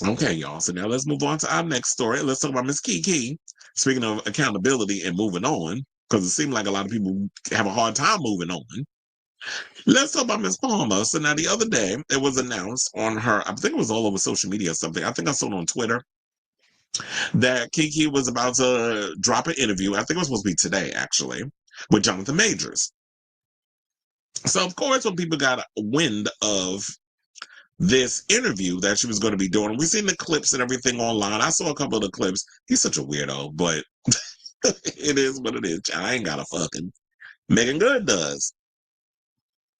Okay, y'all. So now let's move on to our next story. Let's talk about Miss Kiki. Speaking of accountability and moving on, because it seems like a lot of people have a hard time moving on. Let's talk about Miss Palmer. So now the other day, it was announced on her, I think it was all over social media or something. I think I saw it on Twitter that Kiki was about to drop an interview. I think it was supposed to be today, actually, with Jonathan Majors. So, of course, when people got wind of this interview that she was going to be doing, we've seen the clips and everything online. I saw a couple of the clips. He's such a weirdo, but it is what it is. I ain't got a fucking Megan Good does.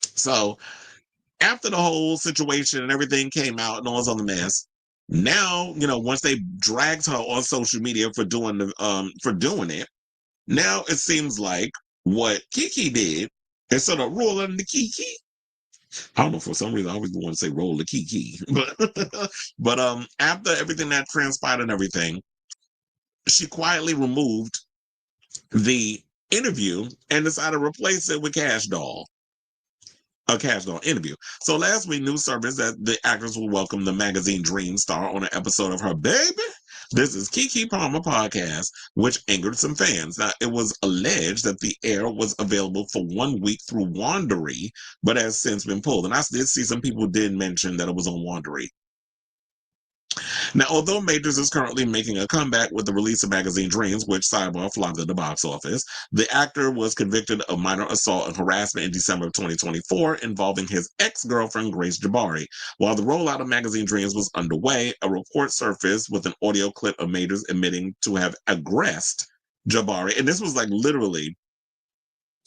So after the whole situation and everything came out and all this other mess, now once they dragged her on social media for doing it, now it seems like what Kiki did instead of rolling the Kiki. I don't know, for some reason I always want to say roll the Kiki, but after everything that transpired and everything, she quietly removed the interview and decided to replace it with Cash Doll. A Cash Doll interview. So last week, news service that the actress will welcome the magazine Dream star on an episode of her Baby, This is Keke Palmer podcast, which angered some fans. Now, it was alleged that the air was available for 1 week through Wandery, but has since been pulled. And I did see some people did mention that it was on Wandery. Now, although Majors is currently making a comeback with the release of magazine Dreams, which sidebar flopped at the box office, the actor was convicted of minor assault and harassment in December of 2024 involving his ex-girlfriend Grace Jabari. While the rollout of magazine Dreams was underway, a report surfaced with an audio clip of Majors admitting to have aggressed Jabari, and this was like literally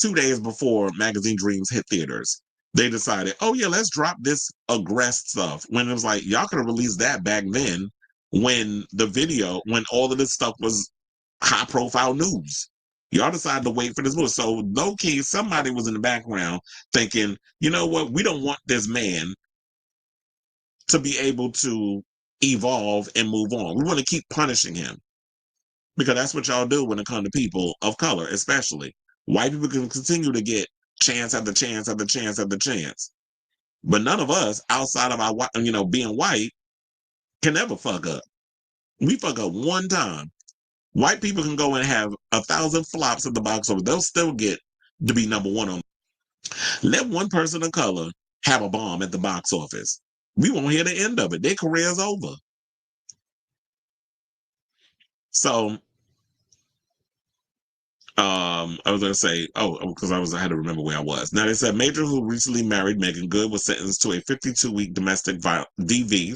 2 days before magazine Dreams hit theaters. They decided, oh yeah, let's drop this aggressed stuff. When it was like, y'all could have released that back then when all of this stuff was high profile news. Y'all decided to wait for this movie. So low key, somebody was in the background thinking, you know what, we don't want this man to be able to evolve and move on. We want to keep punishing him. Because that's what y'all do when it comes to people of color, especially. White people can continue to get chance after chance after chance after chance. But none of us, outside of our, being white, can ever fuck up. We fuck up one time. White people can go and have 1,000 flops at the box office. They'll still get to be number one on. Let one person of color have a bomb at the box office. We won't hear the end of it. Their career's over. So, I was going to say, because I had to remember where I was. Now, they said Major, who recently married Megan Good, was sentenced to a 52-week domestic DV,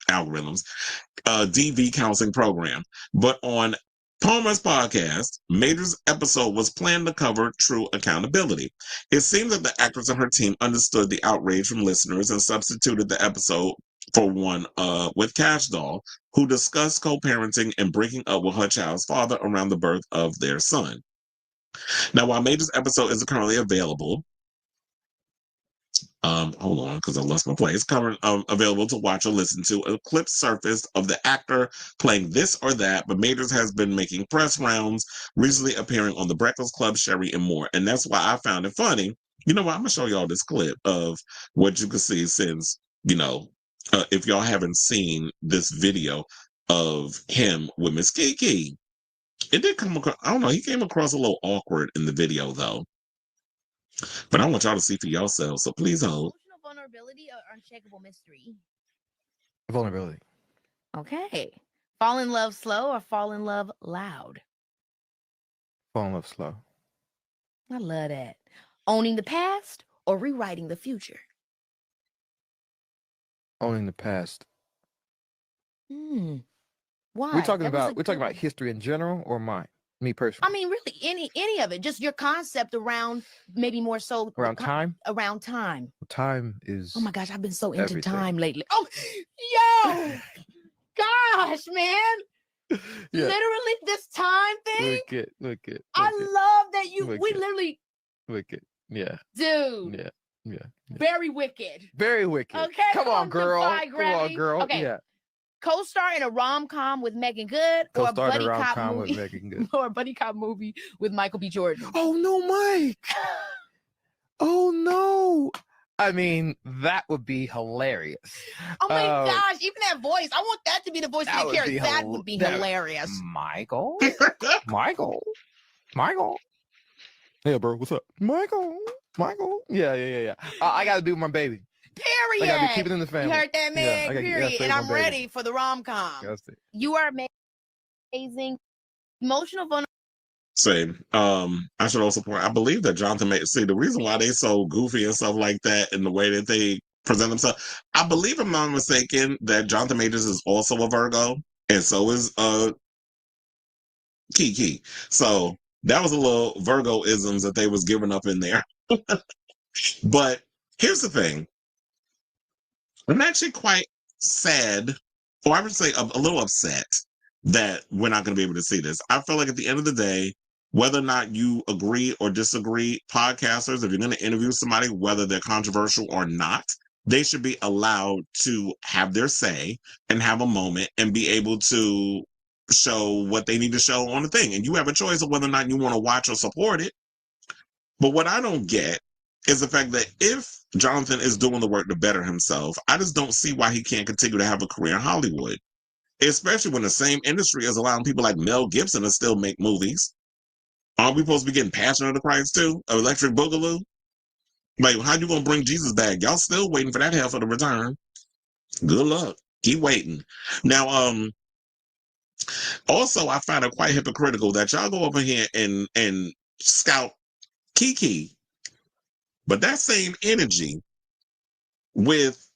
algorithms, DV counseling program. But on Palmer's podcast, Major's episode was planned to cover true accountability. It seems that the actress and her team understood the outrage from listeners and substituted the episode for one with Cash Doll, who discussed co-parenting and breaking up with her child's father around the birth of their son. Now, while Major's episode isn't currently available, hold on, because I lost my place. Current available to watch or listen to. A clip surfaced of the actor playing this or that, but Majors has been making press rounds, recently appearing on The Breakfast Club, Sherry, and more. And that's why I found it funny. You know what? I'm gonna show y'all this clip of what you can see since if y'all haven't seen this video of him with Miss Kiki. It did come across, I don't know, he came across a little awkward in the video though. But I want y'all to see for yourselves, so please hold. Emotional vulnerability or unshakable mystery? Vulnerability. Okay. Fall in love slow or fall in love loud? Fall in love slow. I love that. Owning the past or rewriting the future? Owning the past. Why? We're talking about history in general or mine? Me personally. I mean, really, any of it. Just your concept around maybe more so around time. Around time. Time is. Oh my gosh, I've been so into everything. Time lately. Oh, yo, gosh, man. Yeah. Literally, this time thing. Look it. I love that we literally. Wicked. Yeah. Dude. Yeah. Very wicked. Very wicked. Okay. Come on, girl. Okay. Yeah. Co-star in a rom-com with Megan Good or a buddy cop movie with Megan Good. or a buddy cop movie with Michael B. Jordan. Oh no, Mike. Oh no. I mean, that would be hilarious. Oh my gosh, even that voice. I want that to be the voice of the character. That would be hilarious. Michael? Michael? Hey, bro, what's up? Michael? Yeah. I got to do my baby. Period. I got to keep it in the family. You heard that, man? Yeah, period. And I'm ready for the rom-com. You are amazing. Emotional vulnerability. Same. I should also point. I believe that Jonathan see the reason why they so goofy and stuff like that, and the way that they present themselves. I believe, if I'm not mistaken, that Jonathan Majors is also a Virgo, and so is Kiki. So that was a little Virgo isms that they was giving up in there. But here's the thing. I'm actually quite sad, or I would say a little upset, that we're not going to be able to see this. I feel like at the end of the day, whether or not you agree or disagree, podcasters, if you're going to interview somebody, whether they're controversial or not, they should be allowed to have their say and have a moment and be able to show what they need to show on the thing. And you have a choice of whether or not you want to watch or support it. But what I don't get is the fact that if Jonathan is doing the work to better himself, I just don't see why he can't continue to have a career in Hollywood, especially when the same industry is allowing people like Mel Gibson to still make movies. Aren't we supposed to be getting Passion of the Christ too? Electric Boogaloo? Like, how you gonna bring Jesus back? Y'all still waiting for that hell for the return. Good luck. Keep waiting. Now, also I find it quite hypocritical that y'all go over here and scout Keke, but that same energy with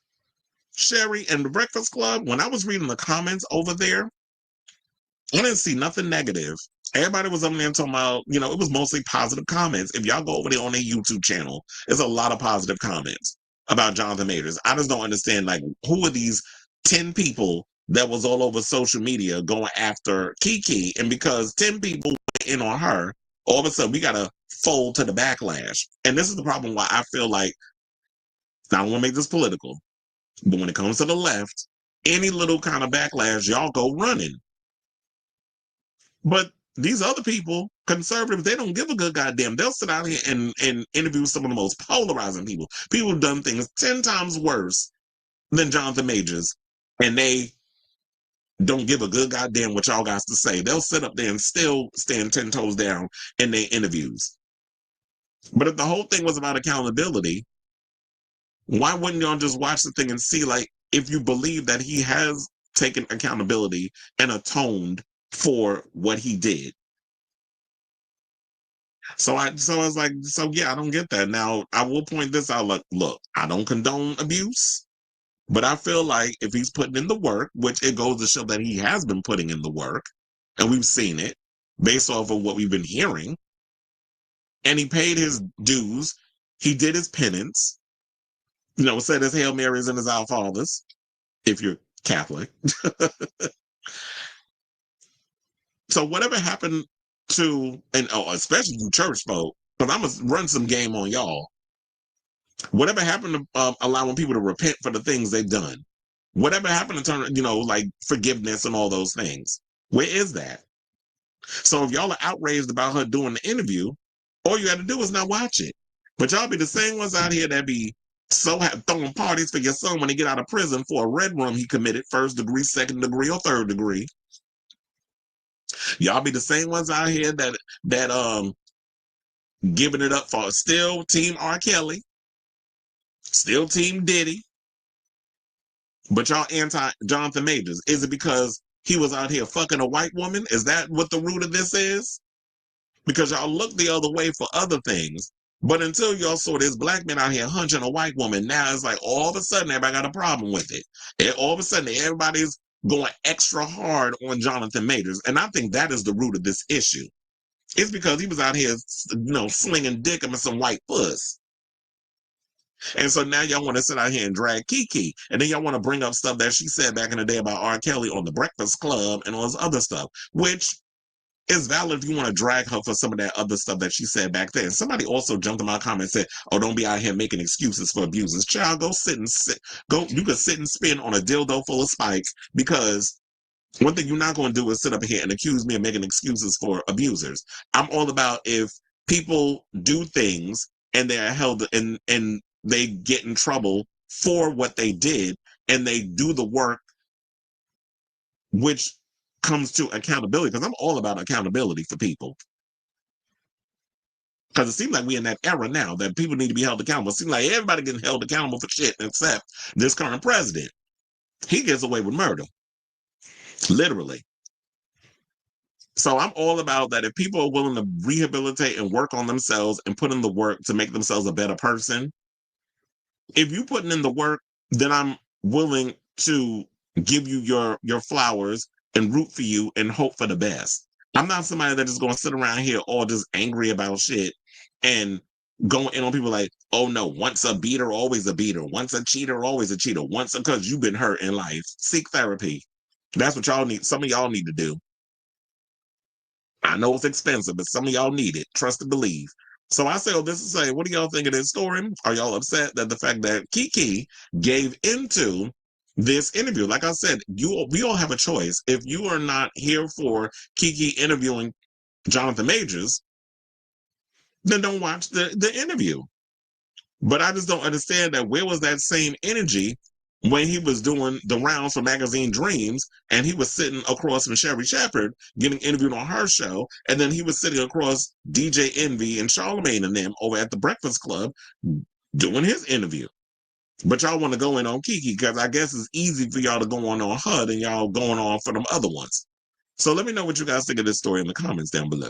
Sherry and the Breakfast Club, when I was reading the comments over there, I didn't see nothing negative. Everybody was up there talking about, it was mostly positive comments. If y'all go over there on their YouTube channel, there's a lot of positive comments about Jonathan Majors. I just don't understand, like, who are these 10 people that was all over social media going after Keke? And because 10 people went in on her, all of a sudden we got to fold to the backlash. And this is the problem why I feel like, I don't want to make this political, but when it comes to the left, any little kind of backlash, y'all go running. But these other people, conservatives, they don't give a good goddamn. They'll sit out here and interview some of the most polarizing people. People who've done things 10 times worse than Jonathan Majors, and they don't give a good goddamn what y'all got to say. They'll sit up there and still stand 10 toes down in their interviews. But if the whole thing was about accountability, why wouldn't y'all just watch the thing and see, like, if you believe that he has taken accountability and atoned for what he did? So I was like, yeah, I don't get that. Now, I will point this out. Look, I don't condone abuse, but I feel like if he's putting in the work, which it goes to show that he has been putting in the work, and we've seen it based off of what we've been hearing, and he paid his dues, he did his penance, said his Hail Marys and his Our Fathers, if you're Catholic. So whatever happened to, and especially you church folk, because I'm going to run some game on y'all. Whatever happened to allowing people to repent for the things they've done? Whatever happened to turn, like forgiveness and all those things? Where is that? So if y'all are outraged about her doing the interview, all you got to do is not watch it. But y'all be the same ones out here that be throwing parties for your son when he get out of prison for a red rum he committed, 1st degree, 2nd degree, or 3rd degree. Y'all be the same ones out here that giving it up for still Team R. Kelly, still Team Diddy, but y'all anti Jonathan Majors. Is it because he was out here fucking a white woman? Is that what the root of this is? Because y'all look the other way for other things, but until y'all saw this black man out here hunching a white woman, now it's like all of a sudden everybody got a problem with it. And all of a sudden everybody's going extra hard on Jonathan Majors. And I think that is the root of this issue. It's because he was out here, slinging dick and some white puss. And so now y'all want to sit out here and drag Kiki. And then y'all want to bring up stuff that she said back in the day about R. Kelly on The Breakfast Club and all this other stuff, which is valid if you want to drag her for some of that other stuff that she said back then. Somebody also jumped in my comments and said, oh, don't be out here making excuses for abusers. Child, you could sit and spin on a dildo full of spikes, because one thing you're not going to do is sit up here and accuse me of making excuses for abusers. I'm all about if people do things and they're held and they get in trouble for what they did, and they do the work, which comes to accountability, because I'm all about accountability for people. Because it seems like we're in that era now that people need to be held accountable. It seems like everybody getting held accountable for shit except this current president. He gets away with murder. Literally. So I'm all about that. If people are willing to rehabilitate and work on themselves and put in the work to make themselves a better person, if you putting in the work, then I'm willing to give you your flowers and root for you and hope for the best. I'm not somebody that is going to sit around here all just angry about shit and going in on people like, oh no, once a beater, always a beater. Once a cheater, always a cheater. Once because you've been hurt in life. Seek therapy. That's what y'all need. Some of y'all need to do. I know it's expensive, but some of y'all need it. Trust and believe. So I say all this to say, what do y'all think of this story? Are y'all upset that the fact that Kiki gave into this interview? Like I said, we all have a choice. If you are not here for Kiki interviewing Jonathan Majors, then don't watch the interview. But I just don't understand that where was that same energy when he was doing the rounds for Magazine Dreams and he was sitting across from Sherry Shepherd getting interviewed on her show, and then he was sitting across DJ Envy and Charlamagne and them over at the Breakfast Club doing his interview. But y'all want to go in on Kiki because I guess it's easy for y'all to go on her than y'all going on for them other ones. So let me know what you guys think of this story in the comments down below.